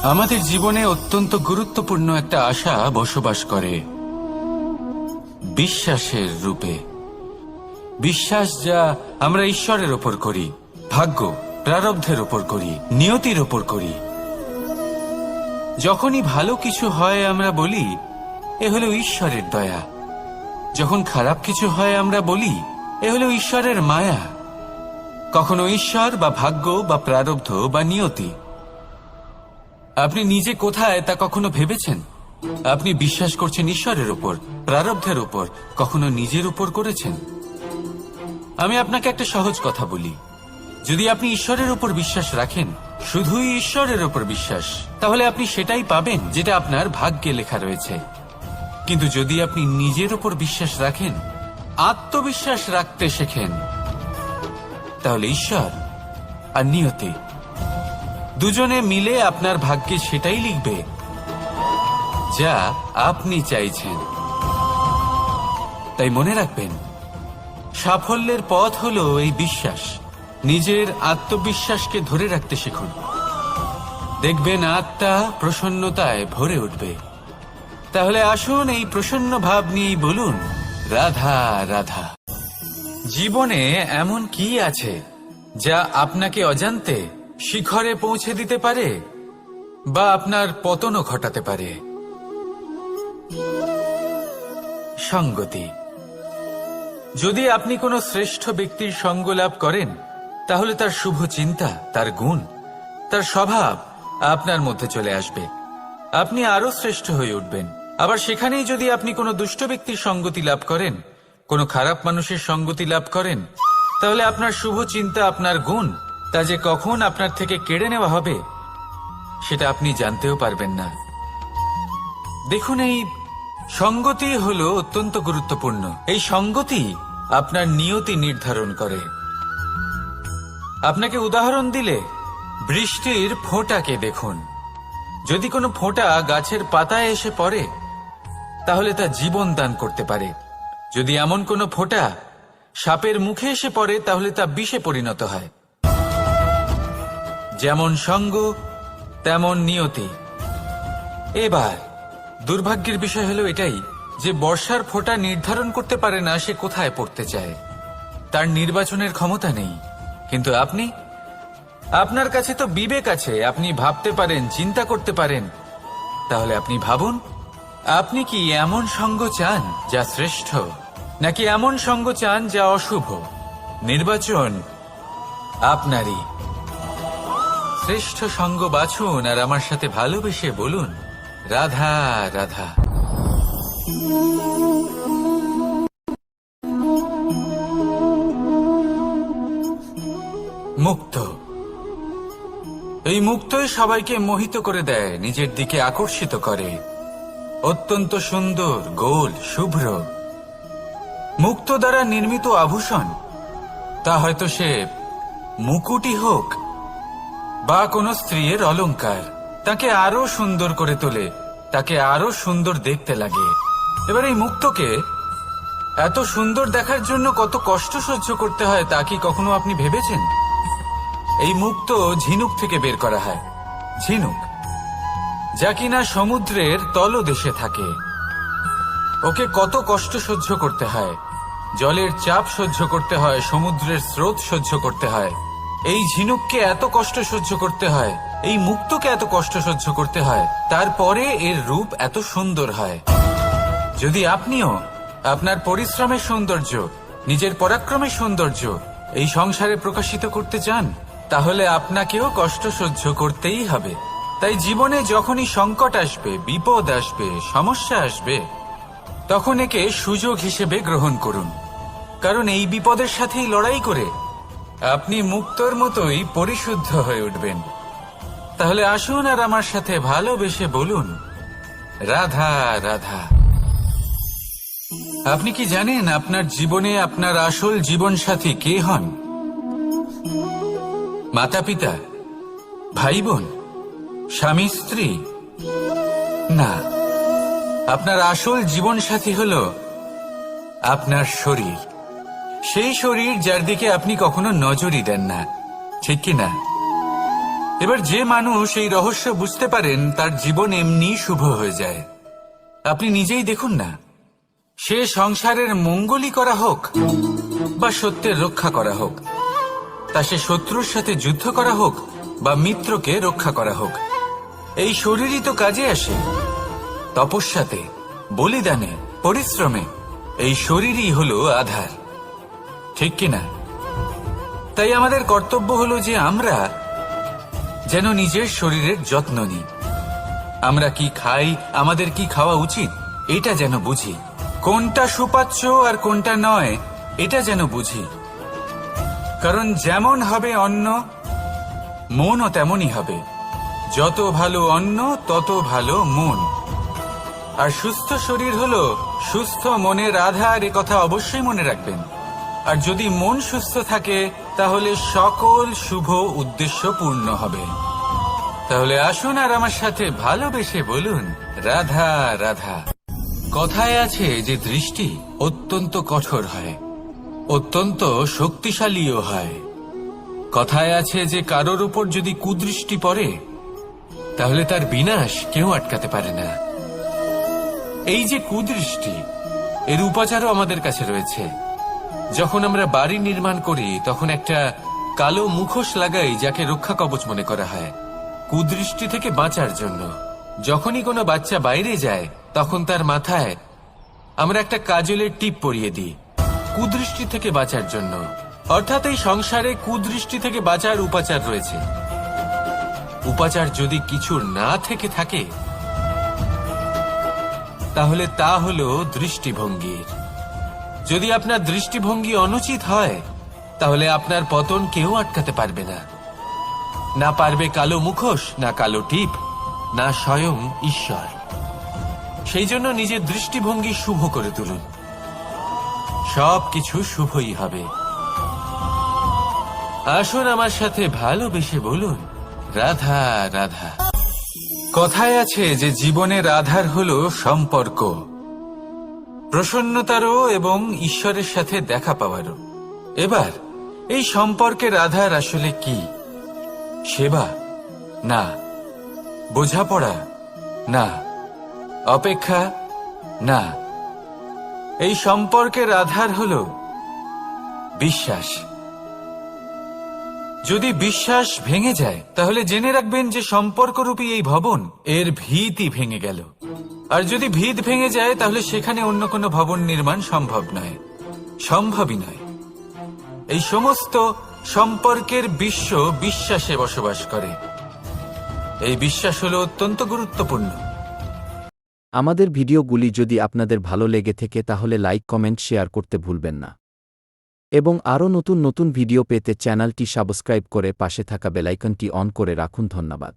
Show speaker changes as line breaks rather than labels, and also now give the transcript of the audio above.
আমাদের জীবনে অত্যন্ত গুরুত্বপূর্ণ একটা আশা বসবাস করে বিশ্বাসের রূপে। বিশ্বাস যা আমরা ঈশ্বরের ওপর করি, ভাগ্য প্রারব্ধের ওপর করি, নিয়তির ওপর করি। যখনই ভালো কিছু হয় আমরা বলি এ হলো ঈশ্বরের দয়া, যখন খারাপ কিছু হয় আমরা বলি এ হলো ঈশ্বরের মায়া। কখনো ঈশ্বর বা ভাগ্য বা প্রারব্ধ বা নিয়তি। আপনি নিজে কোথায় তা কখনো ভেবেছেন? আপনি বিশ্বাস করছেন ঈশ্বরের উপর, প্রারব্ধের উপর, কখনো নিজের উপর করেছেন? আমি আপনাকে একটা সহজ কথা বলি, যদি আপনি ঈশ্বরের উপর বিশ্বাস রাখেন, শুধুই ঈশ্বরের উপর বিশ্বাস, তাহলে আপনি সেটাই পাবেন যেটা আপনার ভাগ্যে লেখা রয়েছে। কিন্তু যদি আপনি নিজের উপর বিশ্বাস রাখেন, আত্মবিশ্বাস রাখতে শেখেন, তাহলে ঈশ্বর আর নিয়তি দুজনে মিলে আপনার ভাগ্যে সেটাই লিখবে যা আপনি চাইছেন। তাই মনে রাখবেন, সাফল্যের পথ হলো এই বিশ্বাস। নিজের আত্মবিশ্বাসকে ধরে রাখতে শিখুন, দেখবেন আত্মা প্রসন্নতায় ভরে উঠবে। তাহলে আসুন এই প্রসন্ন ভাব নিয়েই বলুন, রাধা রাধা। জীবনে এমন কি আছে যা আপনাকে অজান্তে শিখরে পৌঁছে দিতে পারে বা আপনার পতনও ঘটাতে পারে? সঙ্গতি। যদি আপনি কোনো শ্রেষ্ঠ ব্যক্তির সঙ্গ লাভ করেন, তাহলে তার শুভ চিন্তা, তার গুণ, তার স্বভাব আপনার মধ্যে চলে আসবে। আপনি আরো শ্রেষ্ঠ হয়ে উঠবেন। আবার সেখানেই যদি আপনি কোনো দুষ্ট ব্যক্তির সঙ্গতি লাভ করেন, কোনো খারাপ মানুষের সঙ্গতি লাভ করেন, তাহলে আপনার শুভ চিন্তা, আপনার গুণ, তা যে কখন আপনার থেকে কেড়ে নেওয়া হবে সেটা আপনি জানতেও পারবেন না। দেখুন, এই সঙ্গতি হলো অত্যন্ত গুরুত্বপূর্ণ। এই সঙ্গতি আপনার নিয়তি নির্ধারণ করে। আপনাকে উদাহরণ দিলে, বৃষ্টির ফোঁটাকে দেখুন। যদি কোনো ফোঁটা গাছের পাতায় এসে পড়ে, তাহলে তা জীবন দান করতে পারে। যদি এমন কোনো ফোঁটা সাপের মুখে এসে পড়ে, তাহলে তা বিষে পরিণত হয়। যেমন সঙ্গ তেমন নিয়তি। এবার দুর্ভাগ্যের বিষয় হলো এটাই যে বর্ষার ফোঁটা নির্ধারণ করতে পারে না সে কোথায় পড়তে চায়। তার নির্বাচনের ক্ষমতা নেই। কিন্তু আপনি, আপনার কাছে তো বিবেক আছে, আপনি ভাবতে পারেন, চিন্তা করতে পারেন। তাহলে আপনি ভাবুন, আপনি কি এমন সঙ্গ চান যা শ্রেষ্ঠ, নাকি এমন সঙ্গ চান যা অশুভ? নির্বাচন আপনারই। শ্রেষ্ঠ সঙ্গ বাছুন আর আমার সাথে ভালোবেসে বলুন, রাধা রাধা। মুক্ত। এই মুক্তই সবাইকে মোহিত করে দেয়, নিজের দিকে আকর্ষিত করে। অত্যন্ত সুন্দর, গোল, শুভ্র। মুক্ত দ্বারা নির্মিত আভূষণ, তা হয়তো সে মুকুটই হোক বা কোনো স্ত্রীর অলংকার, তাকে আরো সুন্দর করে তোলে, তাকে আরো সুন্দর দেখতে লাগে। এবার এই মুক্তকে এত সুন্দর দেখার জন্য কত কষ্ট সহ্য করতে হয় তা কি কখনো আপনি ভেবেছেন? এই মুক্ত ঝিনুক থেকে বের করা হয়। ঝিনুক, যা কিনা সমুদ্রের তলদেশে থাকে। ওকে কত কষ্ট সহ্য করতে হয়, জলের চাপ সহ্য করতে হয়, সমুদ্রের স্রোত সহ্য করতে হয়। এই ঝিনুককে এত কষ্ট সহ্য করতে হয়, এই মুক্তকে এত কষ্ট সহ্য করতে হয়, তারপরে এর রূপ এত সুন্দর হয়। যদি আপনিও আপনার পরিশ্রমের সৌন্দর্য, নিজের পরাক্রমের সৌন্দর্য এই সংসারে প্রকাশিত করতে চান, তাহলে আপনাকেও কষ্ট সহ্য করতেই হবে। তাই জীবনে যখনই সংকট আসবে, বিপদ আসবে, সমস্যা আসবে, তখন একে সুযোগ হিসেবে গ্রহণ করুন। কারণ এই বিপদের সাথেই লড়াই করে আপনি মুক্তর মতোই পরিশুদ্ধ হয়ে উঠবেন। তাহলে আসুন আর আমার সাথে ভালোবেসে বলুন, রাধা রাধা। আপনি কি জানেন আপনার জীবনে আপনার আসল জীবনসাথী কে হন? মাতা পিতা, ভাই বোন, স্বামী স্ত্রী? না, আপনার আসল জীবনসাথী হল আপনার শরীর। সেই শরীর যার দিকে আপনি কখনো নজরই দেন না, ঠিক কি না? এবার যে মানুষ এই রহস্য বুঝতে পারেন তার জীবন এমনি শুভ হয়ে যায়। আপনি নিজেই দেখুন না, সে সংসারের মঙ্গলই করা হোক বা সত্যের রক্ষা করা হোক, তা সে শত্রুর সাথে যুদ্ধ করা হোক বা মিত্রকে রক্ষা করা হোক, এই শরীরই তো কাজে আসে। তপস্যাতে, বলিদানে, পরিশ্রমে এই শরীরই হলো আধার, ঠিক কিনা? তাই আমাদের কর্তব্য হলো যে আমরা যেন নিজের শরীরের যত্ন নিই। আমরা কি খাই, আমাদের কি খাওয়া উচিত, এটা যেন বুঝি। কোনটা সুপাচ্য আর কোনটা নয়, এটা যেন বুঝি। কারণ যেমন হবে অন্ন, মনও তেমনই হবে। যত ভালো অন্ন তত ভালো মন। আর সুস্থ শরীর হলো সুস্থ মনের আধার, এ কথা অবশ্যই মনে রাখবেন। আর যদি মন সুস্থ থাকে তাহলে সকল শুভ উদ্দেশ্য পূর্ণ হবে। তাহলে আসুন আর আমার সাথে ভালোবেসে বলুন, রাধা রাধা। কথায় আছে যে দৃষ্টি অত্যন্ত কঠোর হয়, অত্যন্ত শক্তিশালীও হয়। কথায় আছে যে কারোর উপর যদি কুদৃষ্টি পড়ে তাহলে তার বিনাশ কেউ আটকাতে পারে না। এই যে কুদৃষ্টি, এর উপাচারও আমাদের কাছে রয়েছে। যখন আমরা বাড়ি নির্মাণ করি তখন একটা কালো মুখোশ লাগাই, যাকে রক্ষা কবচ মনে করা হয়, কুদৃষ্টি থেকে বাঁচার জন্য। যখনই কোনো বাচ্চা বাইরে যায় তখন তার মাথায় আমরা একটা কাজলের টিপ পরিয়ে দিই, কুদৃষ্টি থেকে বাঁচার জন্য। অর্থাৎ এই সংসারে কুদৃষ্টি থেকে বাঁচার উপাচার রয়েছে। উপাচার যদি কিছু না থেকে থাকে তাহলে তা হলো দৃষ্টিভঙ্গির। যদি আপনার দৃষ্টিভঙ্গি অনুচিত হয় তাহলে আপনার পতন কেউ আটকাতে পারবে না। না পারবে কালো মুখোশ, না কালো টিপ, না স্বয়ং ঈশ্বর। সেই জন্য নিজের দৃষ্টিভঙ্গি শুভ করে তুলুন, সবকিছু শুভই হবে। আসুন আমার সাথে ভালোবেসে বলুন, রাধা রাধা। কথায় আছে যে জীবনের আধার হলো সম্পর্ক, প্রসন্নতারও এবং ঈশ্বরের সাথে দেখা পাওয়ারও। এবার এই সম্পর্কের আধার আসলে কি? সেবা? না। বোঝাপড়া? না। অপেক্ষা? না। এই সম্পর্কের আধার হলো বিশ্বাস। যদি বিশ্বাস ভেঙে যায় তাহলে জেনে রাখবেন যে সম্পর্করূপী এই ভবন, এর ভিতই ভেঙে গেল। আর যদি ভিত ভেঙে যায় তাহলে সেখানে অন্য কোনো ভবন নির্মাণ সম্ভব নয়, সম্ভবই নয়। এই সমস্ত সম্পর্কের বিশ্ব বিশ্বাসে বসবাস করে। এই বিশ্বাস হলো অত্যন্ত গুরুত্বপূর্ণ।
আমাদের ভিডিওগুলি যদি আপনাদের ভালো লেগে থাকে তাহলে লাইক, কমেন্ট, শেয়ার করতে ভুলবেন না। এবং আরও নতুন নতুন ভিডিও পেতে চ্যানেলটি সাবস্ক্রাইব করে পাশে থাকা বেলাইকনটি অন করে রাখুন। ধন্যবাদ।